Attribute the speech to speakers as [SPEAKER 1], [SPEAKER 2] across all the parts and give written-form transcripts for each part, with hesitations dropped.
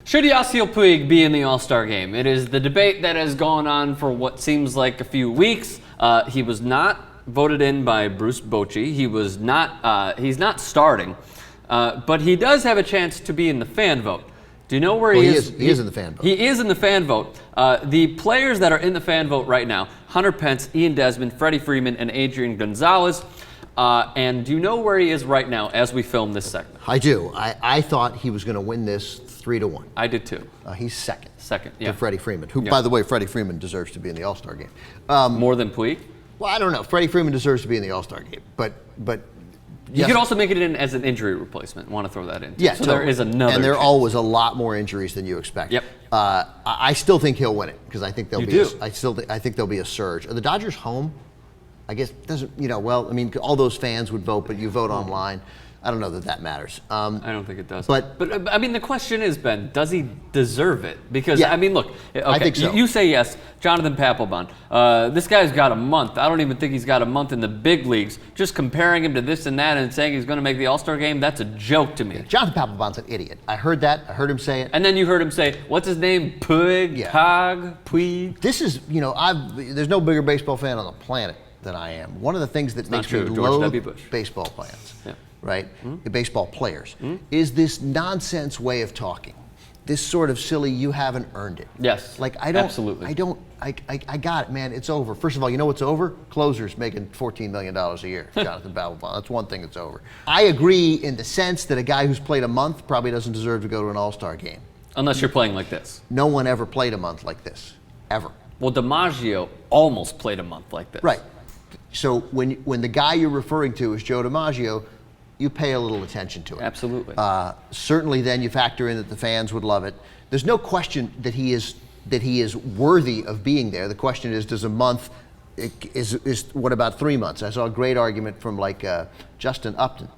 [SPEAKER 1] Should Yasiel Puig be in the All-Star game? It is the debate that has gone on for what seems like a few weeks. He was not voted in by Bruce Bochy. He was not. He's not starting, but he does have a chance to be in the fan vote. Do you know where he is?
[SPEAKER 2] He is in the fan vote.
[SPEAKER 1] He is in the fan vote. The players that are in the fan vote right now: Hunter Pence, Ian Desmond, Freddie Freeman, and Adrian Gonzalez. And do you know where he is right now as we film this segment?
[SPEAKER 2] I do. I thought he was going to win this 3-1.
[SPEAKER 1] I did too.
[SPEAKER 2] He's second.
[SPEAKER 1] Second, yeah.
[SPEAKER 2] To Freddie Freeman, who, by the way, Freddie Freeman deserves to be in the All-Star game.
[SPEAKER 1] More than Puig?
[SPEAKER 2] Well, I don't know. Freddie Freeman deserves to be in the All-Star game, but
[SPEAKER 1] you could also make it in as an injury replacement. Want to throw that in?
[SPEAKER 2] Yeah,
[SPEAKER 1] so totally. There is another.
[SPEAKER 2] And there are
[SPEAKER 1] chance.
[SPEAKER 2] always a lot more injuries than you expect.
[SPEAKER 1] Yep.
[SPEAKER 2] I still think he'll win it because I think there'll
[SPEAKER 1] be.
[SPEAKER 2] I think there'll be a surge. Are the Dodgers home? I guess it doesn't. Well, I mean, all those fans would vote, but you vote online. I don't know that matters. I
[SPEAKER 1] don't think it does.
[SPEAKER 2] But
[SPEAKER 1] I mean, the question is, Ben, does he deserve it? Because
[SPEAKER 2] yeah,
[SPEAKER 1] I mean, look, okay,
[SPEAKER 2] I think so.
[SPEAKER 1] You say yes, Jonathan Papelbon. This guy's got a month. I don't even think he's got a month in the big leagues. Just comparing him to this and that and saying he's going to make the All-Star game, that's a joke to me.
[SPEAKER 2] Yeah, Jonathan Papelbon's an idiot. I heard that. I heard him say it.
[SPEAKER 1] And then you heard him say, what's his name? Puig, Puig.
[SPEAKER 2] This is, there's no bigger baseball fan on the planet than I am. One of the things that makes me loathe baseball fans, right, the baseball players, is this nonsense way of talking. This sort of silly, you haven't earned it.
[SPEAKER 1] Yes,
[SPEAKER 2] like I don't,
[SPEAKER 1] absolutely.
[SPEAKER 2] I got it, man. It's over. First of all, you know what's over? Closers making $14 million a year. Jonathan Papelbon. That's one thing that's over. I agree in the sense that a guy who's played a month probably doesn't deserve to go to an All-Star game.
[SPEAKER 1] Unless you're playing like this.
[SPEAKER 2] No one ever played a month like this, ever.
[SPEAKER 1] Well, DiMaggio almost played a month like this.
[SPEAKER 2] Right. So when the guy you're referring to is Joe DiMaggio, you pay a little attention to it.
[SPEAKER 1] Absolutely.
[SPEAKER 2] Certainly, then you factor in that the fans would love it. There's no question that he is worthy of being there. The question is, does a month is what about 3 months? I saw a great argument from Justin Upton,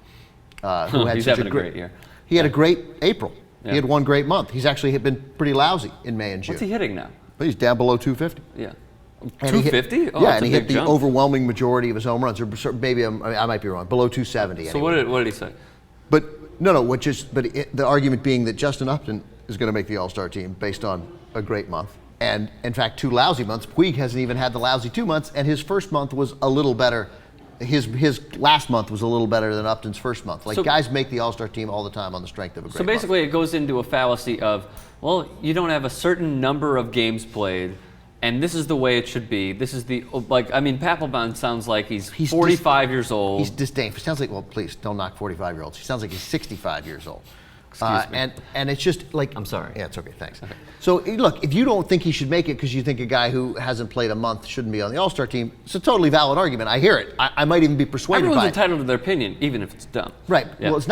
[SPEAKER 2] who had
[SPEAKER 1] he's
[SPEAKER 2] such
[SPEAKER 1] having a great year.
[SPEAKER 2] He had a great April.
[SPEAKER 1] Yeah.
[SPEAKER 2] He had one great month. He's actually been pretty lousy in May and June.
[SPEAKER 1] What's he hitting now?
[SPEAKER 2] He's down below 250.
[SPEAKER 1] Yeah.
[SPEAKER 2] And
[SPEAKER 1] 250?
[SPEAKER 2] Yeah, and he hit the overwhelming majority of his home runs, or maybe I might be wrong, below 270.
[SPEAKER 1] So
[SPEAKER 2] anyway.
[SPEAKER 1] what did he say?
[SPEAKER 2] But the argument being that Justin Upton is going to make the All-Star team based on a great month, and in fact 2 lousy months. Puig hasn't even had the lousy 2 months, and his first month was a little better. His last month was a little better than Upton's first month. Guys make the All-Star team all the time on the strength of a great month.
[SPEAKER 1] So basically, it goes into a fallacy of, well, you don't have a certain number of games played. And this is the way it should be. This is Papelbon sounds like he's 45 years old.
[SPEAKER 2] He's disdainful. He sounds like, well, please don't knock 45-year-olds. He sounds like he's 65 years old.
[SPEAKER 1] Excuse me.
[SPEAKER 2] And it's just like,
[SPEAKER 1] I'm sorry.
[SPEAKER 2] Yeah, it's okay. Thanks. Okay. So look, if you don't think he should make it because you think a guy who hasn't played a month shouldn't be on the All-Star team, it's a totally valid argument. I hear it. I might even be persuaded by it.
[SPEAKER 1] Everyone's entitled to their opinion, even if it's dumb.
[SPEAKER 2] Right. Yeah. Well,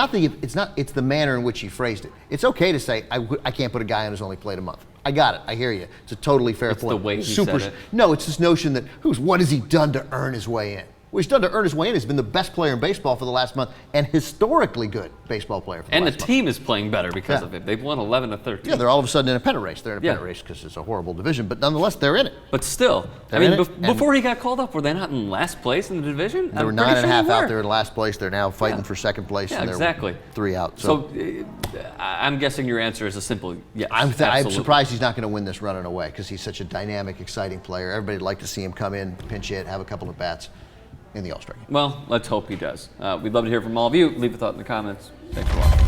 [SPEAKER 2] it's the manner in which he phrased it. It's okay to say I can't put a guy on who's only played a month. I got it. I hear you. It's a totally fair point.
[SPEAKER 1] It's the way he said it.
[SPEAKER 2] No, it's this notion that what has he done to earn his way in? What he's done to earn his way in. He's been the best player in baseball for the last month, and historically good baseball player for the last month.
[SPEAKER 1] And the team is playing better because of it. They've won 11-13.
[SPEAKER 2] Yeah, they're all of a sudden in a pennant race. They're in a pennant race because it's a horrible division, but nonetheless, they're in it.
[SPEAKER 1] But still, before he got called up, were they not in last place in the division?
[SPEAKER 2] They were 9.5 out there in last place. They're now fighting for second place,
[SPEAKER 1] yeah,
[SPEAKER 2] and they're
[SPEAKER 1] exactly
[SPEAKER 2] 3 out.
[SPEAKER 1] So I'm guessing your answer is a simple yes.
[SPEAKER 2] I'm surprised he's not going to win this running away because he's such a dynamic, exciting player. Everybody'd like to see him come in, pinch hit, have a couple of bats in the All-Star game.
[SPEAKER 1] Well, let's hope he does. We'd love to hear from all of you. Leave a thought in the comments. Thanks for watching.